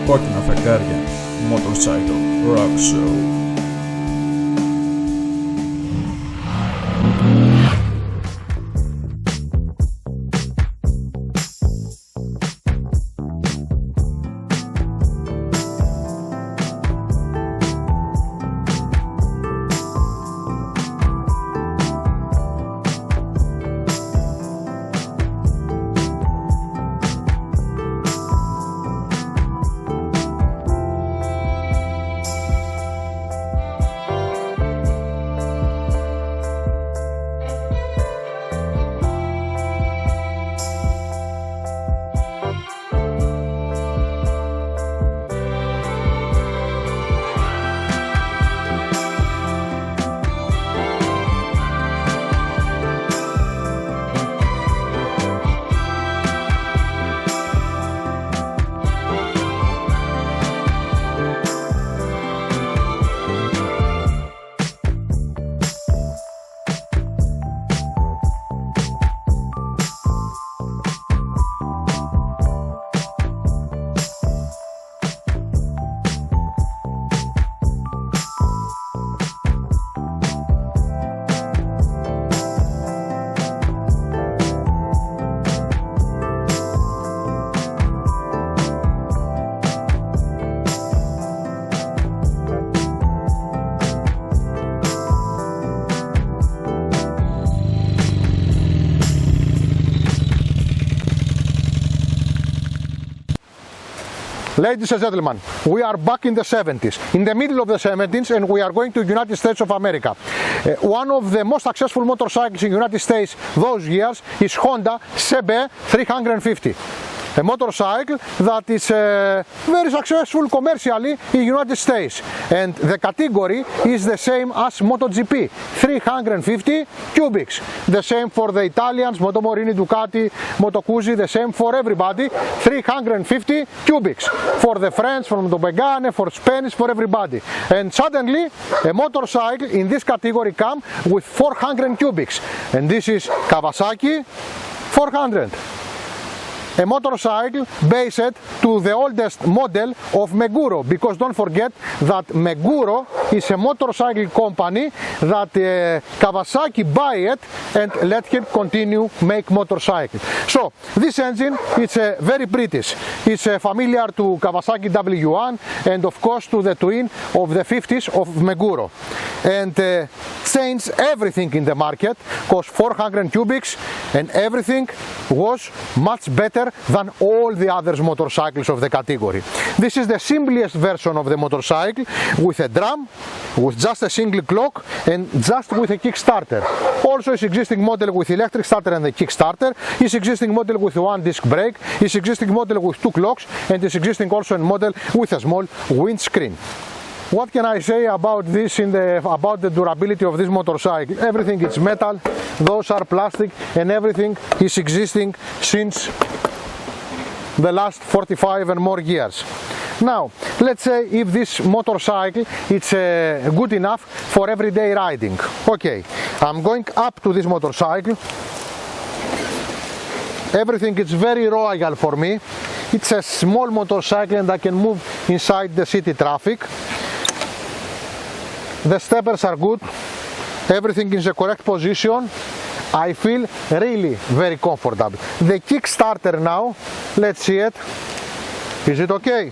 Κόκκινα φεγγάρια Motorcycle Rock Show. Ladies and gentlemen, we are back in the 70s, in the middle of the 70s, and we are going to the United States of America. One of the most successful motorcycles in the United States those years is Honda CB 350. A motorcycle that is very successful commercially in the United States, and the category is the same as MotoGP, 350 cubics. The same for the Italians, Moto Morini, Ducati, Moto Guzzi, the same for everybody, 350 cubics. For the French, for Moto Pagani, for Spanish, for everybody. And suddenly a motorcycle in this category comes with 400 cubics, and this is Kawasaki 400. A motorcycle based to the oldest model of Meguro, because don't forget that Meguro is a motorcycle company that Kawasaki buy it and let him continue make motorcycle. So this engine, it's very British. It's familiar to Kawasaki W1 and of course to the twin of the 50s of Meguro. And changed everything in the market, cost 400 cubics, and everything was much better than all the other motorcycles of the category. This is the simplest version of the motorcycle, with a drum, with just a single clock and just with a kickstarter. Also is existing model with electric starter and a kickstarter, is existing model with one disc brake, is existing model with two clocks, and is existing also a model with a small windscreen. What can I say about this about the durability of this motorcycle? Everything is metal, those are plastic, and everything is existing since the last 45 and more years. Now, let's say if this motorcycle is good enough for everyday riding. Okay, I'm going up to this motorcycle. Everything is very royal for me. It's a small motorcycle and I can move inside the city traffic. The steppers are good, everything is in the correct position. I feel really very comfortable. The kickstarter now, let's see it. Is it okay?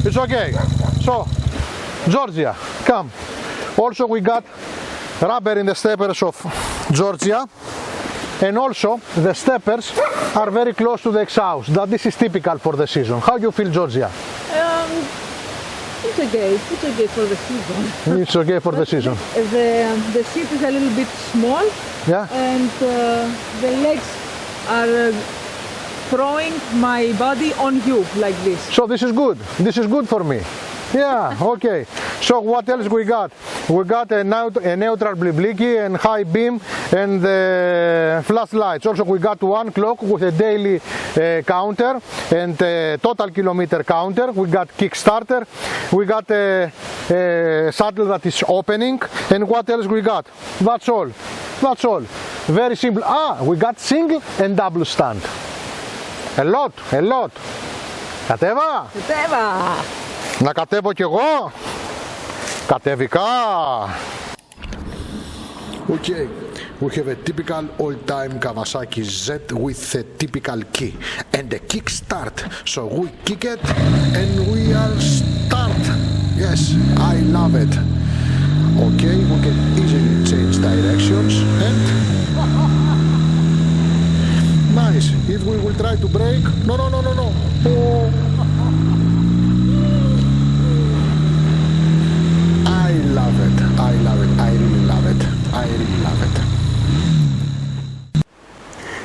It's okay. So, Georgia, come. Also we got rubber in the steppers of Georgia. And also the steppers are very close to the exhaust. That this is typical for the season. How do you feel, Georgia? It's okay. It's okay for the season. It's okay for the season. The seat is a little bit small. Yeah. And the legs are throwing my body on you like this. So this is good. This is good for me. Yeah, okay. So what else we got? We got a neutral blicky and high beam and flashlights. Also we got one clock with a daily counter and a total kilometer counter. We got kickstarter. We got a saddle that is opening. And what else we got? That's all. That's all. very simple. We got single and double stand. A lot. Κατέβα. Να κατέβω κι εγώ. Κατέβηκα. Okay, we have a typical old-time Kawasaki Z with a typical key and a kick start. So we kick it and we are start. Yes, I love it. Okay, we can easily change directions and nice. If we will try to brake, no. Oh. I love it. I really love it.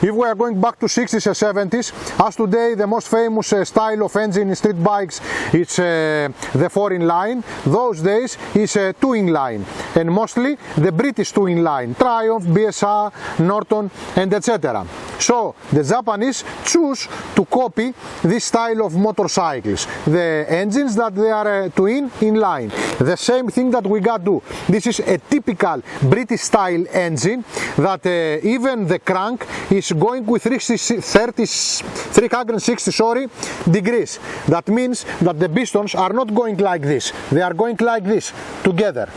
If we are going back to 60s and 70s, as today the most famous style of engine in street bikes is the 4-in-line. Those days is a 2-in-line, and mostly the British 2-in-line, Triumph, BSR, Norton, and etc. So the Japanese choose to copy this style of motorcycles, the engines that they are twin-in-line. The same thing that we got do. This is a typical British style engine that even the crank is going with 360 degrees. That means that the pistons are not going like this, they are going like this together.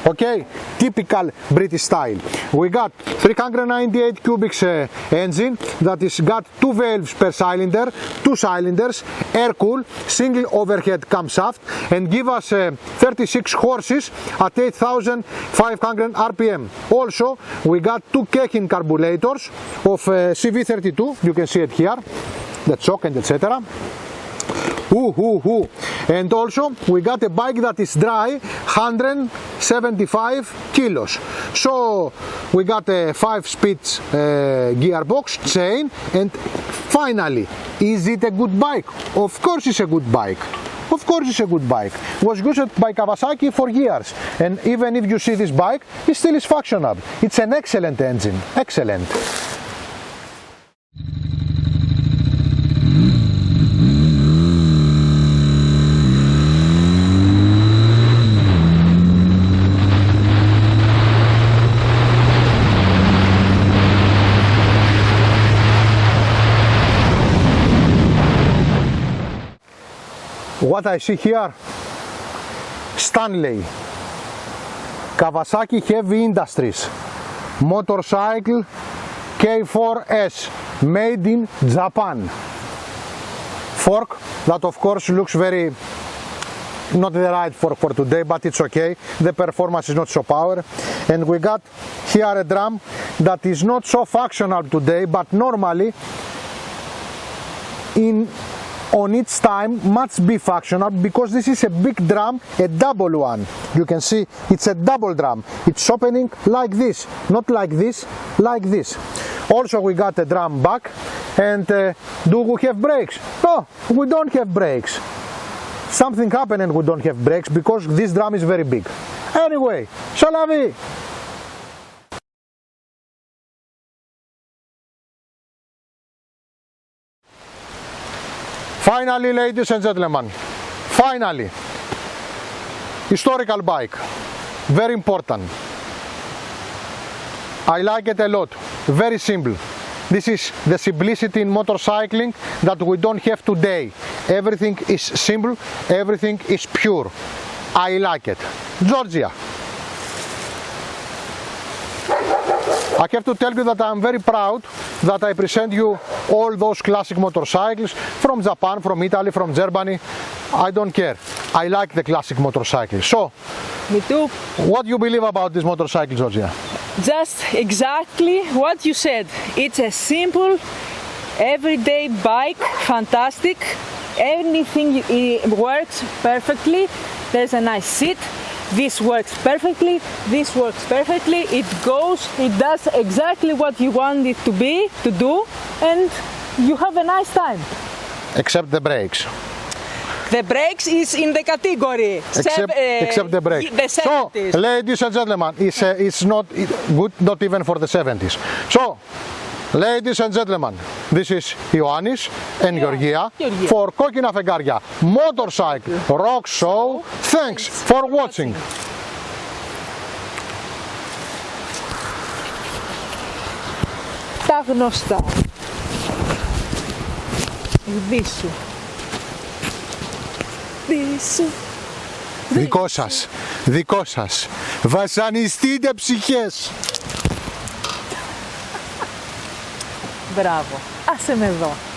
Okay, typical British style. We got 398 cubic engine that is got 2 valves per cylinder, 2 cylinders, air cool, single overhead camshaft, and give us 36 horses at 8,500 RPM. Also, we got 2 KOKKINA carburetors of CV32. You can see it here, the choke and etc. And also we got a bike that is dry, 175 kilos. So we got a 5-speed gearbox, chain, and finally, is it a good bike? Of course it's a good bike. Of course it's a good bike. It was used by Kawasaki for years, and even if you see this bike, it still is functional. It's an excellent engine, excellent. What I see here, Stanley, Kawasaki Heavy Industries, motorcycle K4S, made in Japan. Fork that of course looks very, not the right fork for today, but it's okay, the performance is not so power. And we got here a drum that is not so functional today, but normally on its time must be functional, because this is a big drum, a double one. You can see it's a double drum. It's opening like this, not like this, like this. Also we got a drum back, and do we have brakes? No, we don't have brakes. Something happened and we don't have brakes because this drum is very big. Anyway, c'est la vie. Finally, ladies and gentlemen, finally, historical bike, very important. I like it a lot, very simple. This is the simplicity in motorcycling that we don't have today. Everything is simple, everything is pure. I like it. Georgia. I have to tell you that I am very proud that I present you all those classic motorcycles from Japan, from Italy, from Germany. I don't care. I like the classic motorcycles. So, Me too. What do you believe about this motorcycle, Georgia? Just exactly what you said. It's a simple, everyday bike, fantastic. Anything works perfectly. There's a nice seat. This works perfectly, this works perfectly, it goes, it does exactly what you want it to do, and you have a nice time. Except the brakes. The brakes is in the category. Except the brakes. The 70s. So, ladies and gentlemen, it's not good, not even for the 70s. So, ladies and gentlemen, this is Ioannis and Georgia for KOKKINA FEGARIA Motorcycle Rock Show. Thanks for watching. Τα γνωστά. Δίσου. Δίσου. Δικό σας, δικό σας. Βασανιστείτε ψυχές. Μπράβο. Άσε με εδώ.